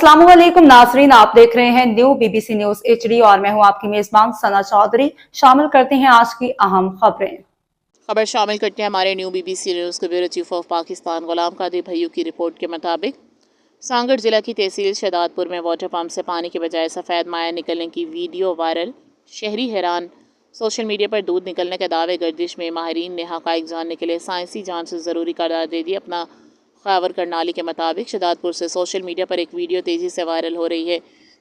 अस्सलामुअलैकुम नाजरीन, आप देख रहे हैं न्यू बीबीसी न्यूज HD और मैं हूं आपकी मेजबान सना चौधरी। शामिल करते हैं आज की अहम खबरें। खबर शामिल करते हैं हमारे न्यू बीबीसी न्यूज़ के bureau chief of Pakistan Ghulam Qadir Bhaiyu की रिपोर्ट के मुताबिक सांगड़ जिला की तहसील शहदादपुर में वाटर पम्प से पानी के बजाय सफ़ेद माया निकलने की वीडियो वायरल, शहरी हैरान। सोशल मीडिया पर दूध निकलने के दावे गर्दिश में माहिरीन ने हक़ाइक़ जानने के लिए साइंसी जांच से ज़रूरी करार दे दी। अपना ख़ावर करनाली के मुताबिक शहदादपुर से सोशल मीडिया पर एक वीडियो तेज़ी से वायरल हो रही है,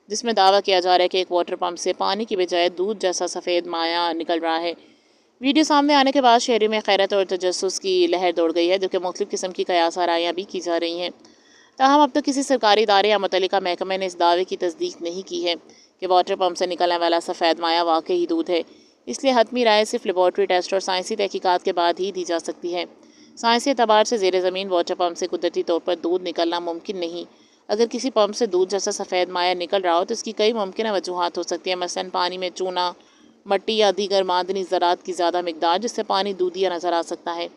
जिसमें दावा किया जा रहा है कि एक वाटर पम्प से पानी की बजाय दूध जैसा सफ़ेद माया निकल रहा है। वीडियो सामने आने के बाद शहरी में खैरत और तजस्सुस की लहर दौड़ गई है, जबकि मुख्तलिफ़ किस्म की कयास आराइयाँ भी की जा रही हैं। ताहम अब तक किसी सरकारी इदारे या मुतल्लिका महकमे ने इस दावे की तस्दीक नहीं की है कि वाटर पम्प से निकलने वाला सफ़ेद माया वाकई ही दूध है। इसलिए हतमी राय सिर्फ लेबॉर्ट्री टेस्ट और साइंसी तहकीकात के बाद ही दी जा सकती है। साइंसी एतबार से ज़ेर ज़मीन वाटर पम्प से कुदरती तौर पर दूध निकलना मुमकिन नहीं। अगर किसी पम्प से दूध जैसा सफ़ेद माया निकल रहा हो तो इसकी कई मुमकिन वजूहात हो सकती है, मसलन पानी में चूना, मट्टी या दीगर मादनी ज़रात की ज़्यादा मिकदार, जिससे पानी दूधिया नज़र आ सकता है।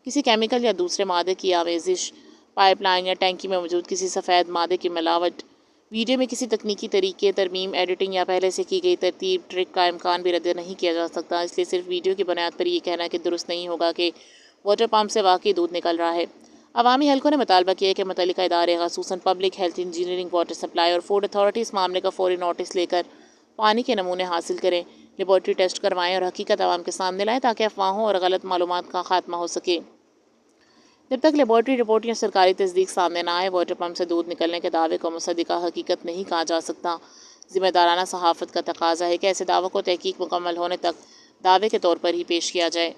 किसी केमिकल या दूसरे मादे की आमेजिश, पाइपलाइन या टैंकी में मौजूद किसी सफ़ेद मादे की मिलावट, वीडियो में किसी तकनीकी तरीके, तरमीम, एडिटिंग या पहले से की गई तरतीब ट्रिक का इम्कान भी रद्द नहीं किया जा सकता। इसलिए सिर्फ वीडियो की बुनियाद पर यह कहना कि दुरुस्त नहीं होगा कि वाटर पम्प से वाकई दूध निकल रहा है। अवामी हलकों ने मुतालबा किया है कि मुतल्लिका इदारे ख़ुसूसन public health, engineering, water supply और फूड अथॉरिटी इस मामले का फौरी नोटिस लेकर पानी के नमूने हासिल करें, लेबॉर्ट्री टेस्ट करवाएं और हकीकत आवाम के सामने लाएं ताकि अफवाहों और गलत मालूमात का खात्मा हो सके। जब तक लेबॉर्ट्री रिपोर्ट या सरकारी तस्दीक सामने ना आए, वाटर पम्प से दूध निकलने के दावे को मुसद्दिका हकीकत नहीं कहा जा सकता। ज़िम्मेदाराना सहाफ़त का तकाजा है कि ऐसे दावों को तहकीक मुकम्मल होने तक दावे के तौर पर ही पेश किया जाए।